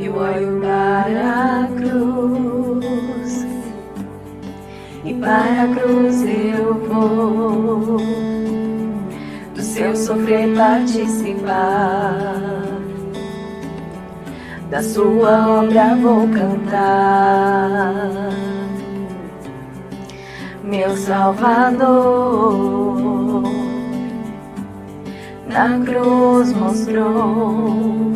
Eu olho para a cruz e para a cruz eu vou, do seu sofrer participar, da sua obra vou cantar. Meu Salvador na cruz mostrou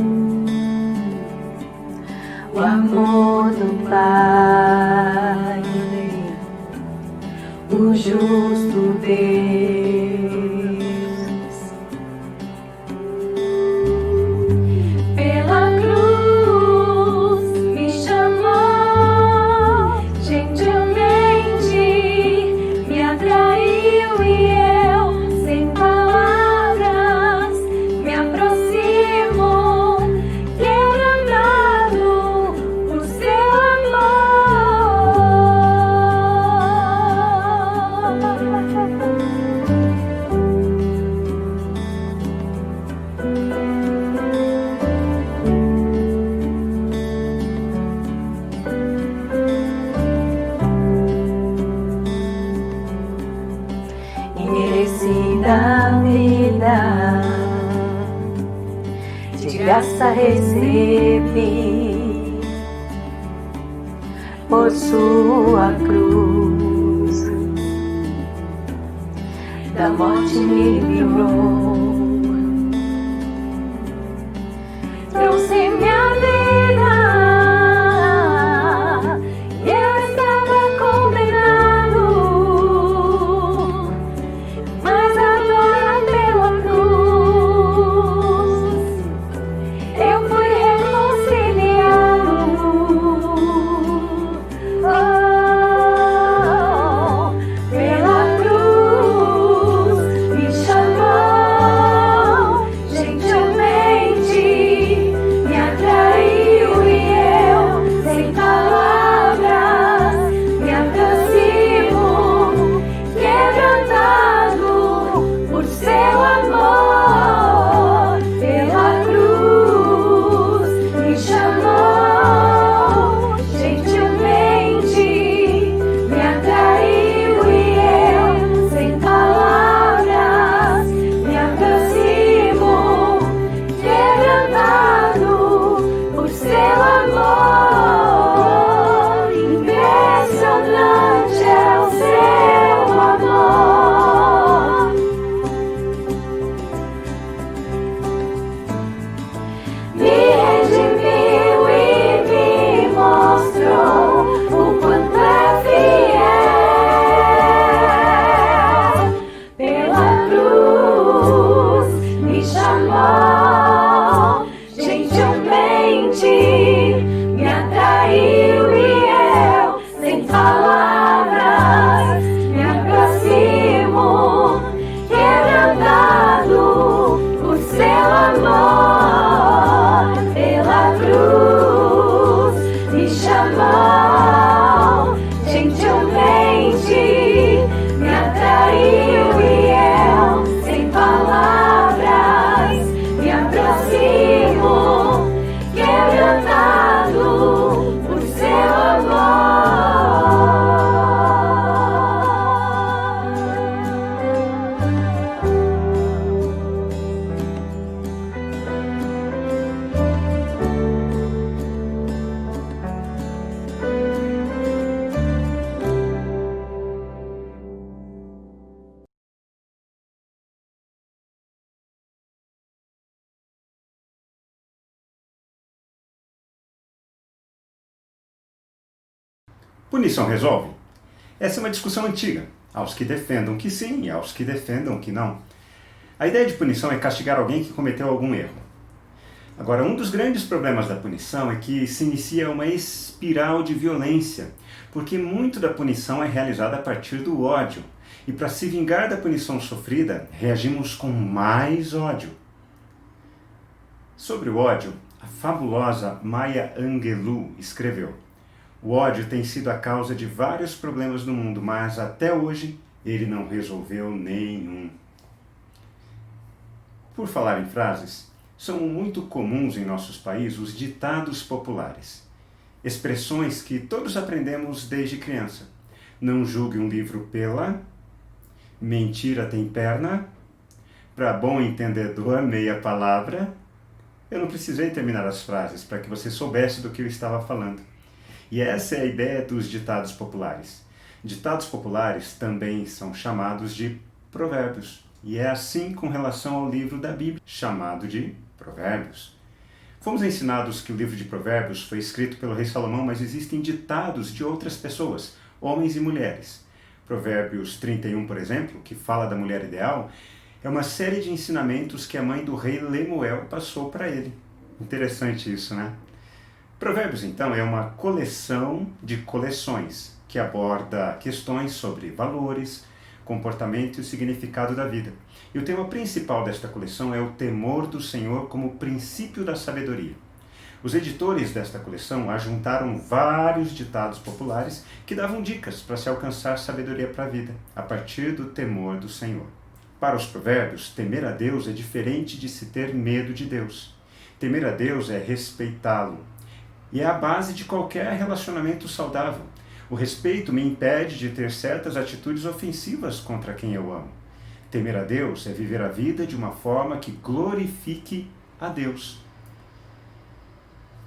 o amor do Pai, o justo Deus. Pela cruz me chamou, gentilmente me atraiu e eu, sem palavras, me aproximo, quebrantado por seu imerecida vida, de graça recebi, por sua cruz, da morte me livrou, trouxe minha vida, e eu estava condenado, mas agora pela cruz eu fui reconciliado. Pela cruz me chamou, gentilmente me atraiu e eu, sem palavras, me aproximo, quebrantado por seu amor. Pela cruz me chamou, gentilmente me atraiu e eu, sem palavras, me aproximo, quebrantado por seu amor. Impressionante é o seu amor. Me redimiu e me mostrou o quanto é fiel. Pela cruz me chamou, gentilmente me atraiu e eu, sem palavras, me aproximo, quebrantado por seu amor. Pela cruz me chamou, gentilmente me atraiu e eu, sem palavras, me aproximo, quebrantado por seu Punição resolve? Essa é uma discussão antiga. Aos que defendam que sim e aos que defendam que não. A ideia de punição é castigar alguém que cometeu algum erro. Agora, um dos grandes problemas da punição é que se inicia uma espiral de violência, porque muito da punição é realizada a partir do ódio. E para se vingar da punição sofrida, reagimos com mais ódio. Sobre o ódio, a fabulosa Maya Angelou escreveu: o ódio tem sido a causa de vários problemas no mundo, mas até hoje ele não resolveu nenhum. Por falar em frases, São muito comuns em nossos países os ditados populares, expressões que todos aprendemos desde criança. Não julgue um livro pela, mentira tem perna, para bom entendedor, meia palavra. Eu não precisei terminar as frases para que você soubesse do que eu estava falando. E essa é a ideia dos ditados populares. Ditados populares também são chamados de provérbios. E é assim com relação ao livro da Bíblia, chamado de Provérbios. Fomos ensinados que o livro de Provérbios foi escrito pelo rei Salomão, mas existem ditados de outras pessoas, homens e mulheres. Provérbios 31, por exemplo, que fala da mulher ideal, é uma série de ensinamentos que a mãe do rei Lemuel passou para ele. Interessante isso, né? Provérbios, então, é uma coleção de coleções que aborda questões sobre valores, comportamento e o significado da vida. E o tema principal desta coleção é o temor do Senhor como princípio da sabedoria. Os editores desta coleção ajuntaram vários ditados populares que davam dicas para se alcançar sabedoria para a vida, a partir do temor do Senhor. Para os provérbios, temer a Deus é diferente de se ter medo de Deus. Temer a Deus é respeitá-lo. E é a base de qualquer relacionamento saudável. O respeito me impede de ter certas atitudes ofensivas contra quem eu amo. Temer a Deus é viver a vida de uma forma que glorifique a Deus.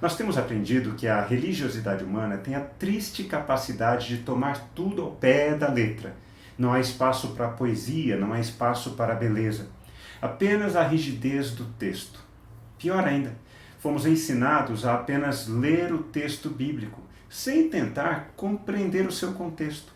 Nós temos aprendido que a religiosidade humana tem a triste capacidade de tomar tudo ao pé da letra. Não há espaço para a poesia, não há espaço para a beleza. Apenas a rigidez do texto. Pior ainda, fomos ensinados a apenas ler o texto bíblico, sem tentar compreender o seu contexto.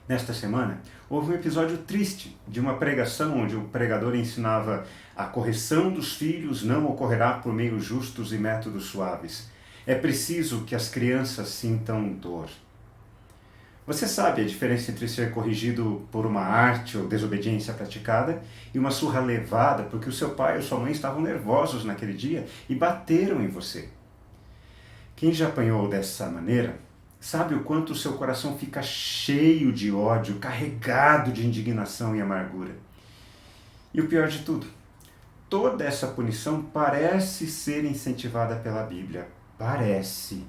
Nesta semana, houve um episódio triste de uma pregação onde o pregador ensinava: a correção dos filhos não ocorrerá por meios justos e métodos suaves. É preciso que as crianças sintam dor. Você sabe a diferença entre ser corrigido por uma arte ou desobediência praticada e uma surra levada porque o seu pai ou sua mãe estavam nervosos naquele dia e bateram em você. Quem já apanhou dessa maneira sabe o quanto o seu coração fica cheio de ódio, carregado de indignação e amargura. E o pior de tudo, toda essa punição parece ser incentivada pela Bíblia. Parece.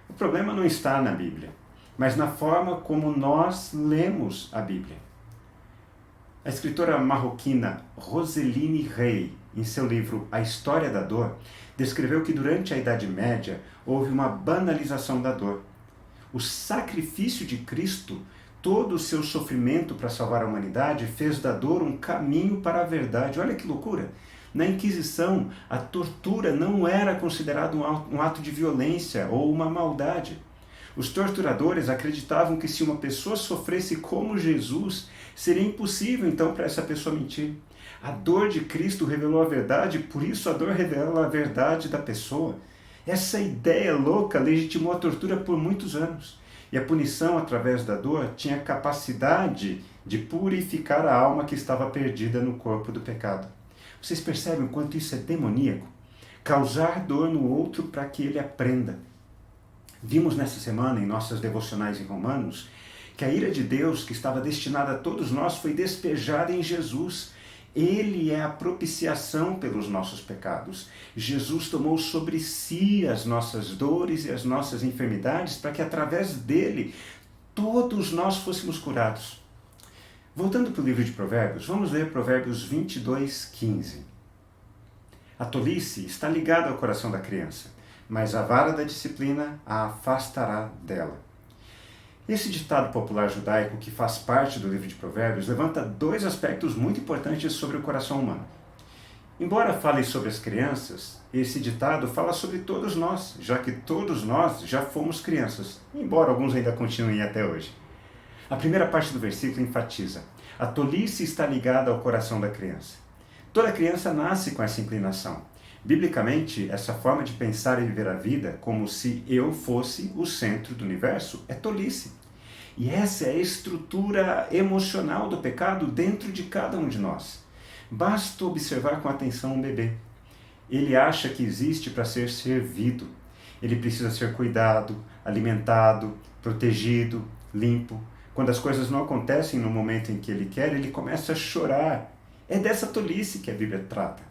O problema não está na Bíblia, mas na forma como nós lemos a Bíblia. A escritora marroquina Roseline Rey, em seu livro A História da Dor, descreveu que durante a Idade Média houve uma banalização da dor. O sacrifício de Cristo, todo o seu sofrimento para salvar a humanidade, fez da dor um caminho para a verdade. Olha que loucura! Na Inquisição, a tortura não era considerada um ato de violência ou uma maldade. Os torturadores acreditavam que se uma pessoa sofresse como Jesus, seria impossível então para essa pessoa mentir. A dor de Cristo revelou a verdade, por isso a dor revela a verdade da pessoa. Essa ideia louca legitimou a tortura por muitos anos. E a punição através da dor tinha a capacidade de purificar a alma que estava perdida no corpo do pecado. Vocês percebem o quanto isso é demoníaco? Causar dor no outro para que ele aprenda. Vimos nessa semana, em nossas devocionais em Romanos, que a ira de Deus, que estava destinada a todos nós, foi despejada em Jesus. Ele é a propiciação pelos nossos pecados. Jesus tomou sobre si as nossas dores e as nossas enfermidades para que através dele todos nós fôssemos curados. Voltando para o livro de Provérbios, vamos ler Provérbios 22:15. A tolice está ligada ao coração da criança, mas a vara da disciplina a afastará dela. Esse ditado popular judaico, que faz parte do livro de Provérbios, levanta dois aspectos muito importantes sobre o coração humano. Embora fale sobre as crianças, esse ditado fala sobre todos nós, já que todos nós já fomos crianças, embora alguns ainda continuem até hoje. A primeira parte do versículo enfatiza: a tolice está ligada ao coração da criança. Toda criança nasce com essa inclinação. Biblicamente, essa forma de pensar e viver a vida como se eu fosse o centro do universo é tolice. E essa é a estrutura emocional do pecado dentro de cada um de nós. Basta observar com atenção um bebê. Ele acha que existe para ser servido. Ele precisa ser cuidado, alimentado, protegido, limpo. Quando as coisas não acontecem no momento em que ele quer, ele começa a chorar. É dessa tolice que a Bíblia trata.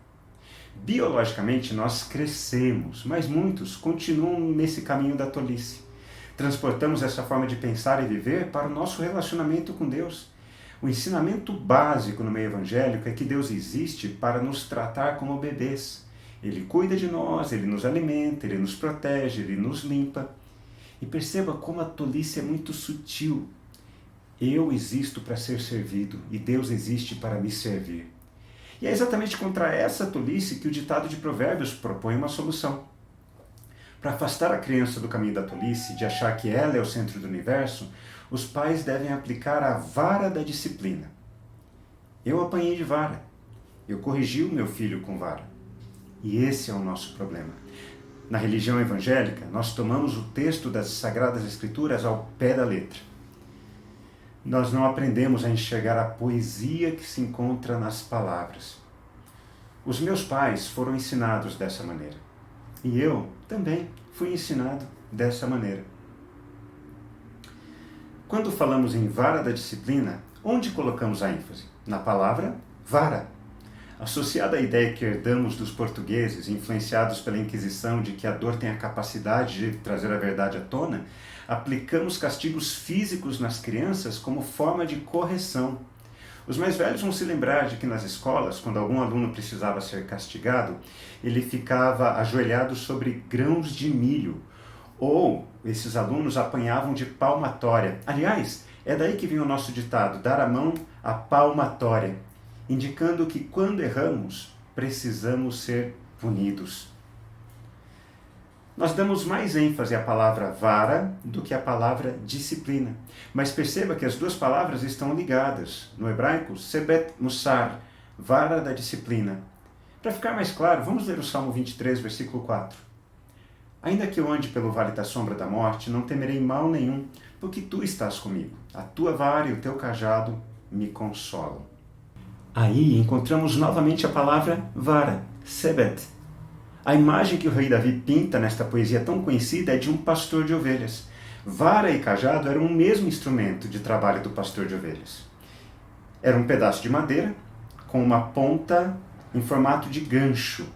Biologicamente, nós crescemos, mas muitos continuam nesse caminho da tolice. Transportamos essa forma de pensar e viver para o nosso relacionamento com Deus. O ensinamento básico no meio evangélico é que Deus existe para nos tratar como bebês. Ele cuida de nós, Ele nos alimenta, Ele nos protege, Ele nos limpa. E perceba como a tolice é muito sutil. Eu existo para ser servido e Deus existe para me servir. E é exatamente contra essa tolice que o ditado de Provérbios propõe uma solução. Para afastar a criança do caminho da tolice, de achar que ela é o centro do universo, os pais devem aplicar a vara da disciplina. Eu apanhei de vara. Eu corrigi o meu filho com vara. E esse é o nosso problema. Na religião evangélica, nós tomamos o texto das Sagradas Escrituras ao pé da letra. Nós não aprendemos a enxergar a poesia que se encontra nas palavras. Os meus pais foram ensinados dessa maneira. E eu também fui ensinado dessa maneira. Quando falamos em vara da disciplina, onde colocamos a ênfase? Na palavra vara. Associada à ideia que herdamos dos portugueses, influenciados pela Inquisição de que a dor tem a capacidade de trazer a verdade à tona, aplicamos castigos físicos nas crianças como forma de correção. Os mais velhos vão se lembrar de que nas escolas, quando algum aluno precisava ser castigado, ele ficava ajoelhado sobre grãos de milho, ou esses alunos apanhavam de palmatória. Aliás, é daí que vem o nosso ditado, dar a mão à palmatória, indicando que quando erramos, precisamos ser punidos. Nós damos mais ênfase à palavra vara do que à palavra disciplina. Mas perceba que as duas palavras estão ligadas. No hebraico, sebet mussar, vara da disciplina. Para ficar mais claro, vamos ler o Salmo 23, versículo 4. Ainda que eu ande pelo vale da sombra da morte, não temerei mal nenhum, porque tu estás comigo. A tua vara e o teu cajado me consolam. Aí encontramos novamente a palavra vara, sebet. A imagem que o rei Davi pinta nesta poesia tão conhecida é de um pastor de ovelhas. Vara e cajado eram o mesmo instrumento de trabalho do pastor de ovelhas. Era um pedaço de madeira com uma ponta em formato de gancho.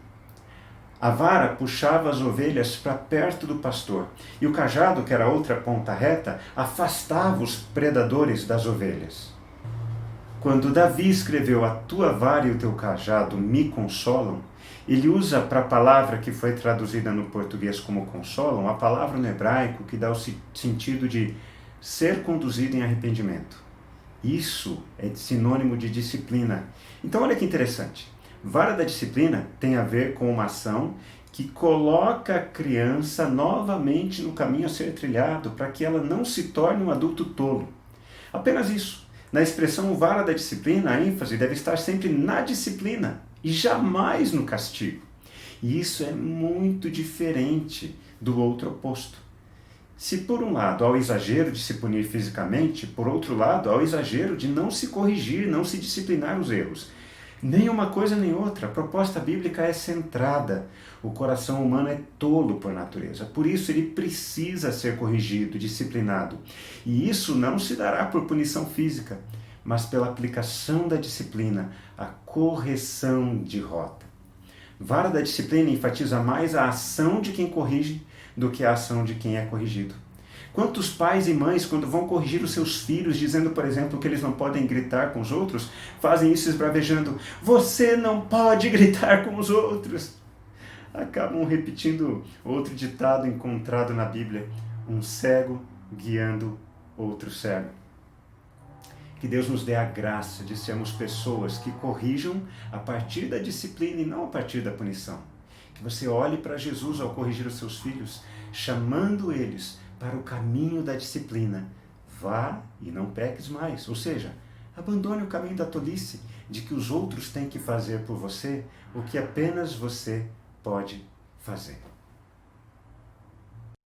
A vara puxava as ovelhas para perto do pastor e o cajado, que era a outra ponta reta, afastava os predadores das ovelhas. Quando Davi escreveu a tua vara e o teu cajado me consolam, ele usa para a palavra que foi traduzida no português como consolam, a palavra no hebraico que dá o sentido de ser conduzido em arrependimento. Isso é sinônimo de disciplina. Então olha que interessante. Vara da disciplina tem a ver com uma ação que coloca a criança novamente no caminho a ser trilhado para que ela não se torne um adulto tolo. Apenas isso. Na expressão vara da disciplina, a ênfase deve estar sempre na disciplina e jamais no castigo. E isso é muito diferente do outro oposto. Se por um lado há o exagero de se punir fisicamente, por outro lado há o exagero de não se corrigir, não se disciplinar os erros. Nem uma coisa nem outra. A proposta bíblica é centrada. O coração humano é tolo por natureza. Por isso ele precisa ser corrigido, disciplinado. E isso não se dará por punição física, mas pela aplicação da disciplina, a correção de rota. Vara da disciplina enfatiza mais a ação de quem corrige do que a ação de quem é corrigido. Quantos pais e mães, quando vão corrigir os seus filhos, dizendo, por exemplo, que eles não podem gritar com os outros, fazem isso esbravejando, você não pode gritar com os outros. Acabam repetindo outro ditado encontrado na Bíblia, um cego guiando outro cego. Que Deus nos dê a graça de sermos pessoas que corrijam a partir da disciplina e não a partir da punição. Que você olhe para Jesus ao corrigir os seus filhos, chamando eles para o caminho da disciplina. Vá e não peques mais. Ou seja, abandone o caminho da tolice, de que os outros têm que fazer por você o que apenas você pode fazer.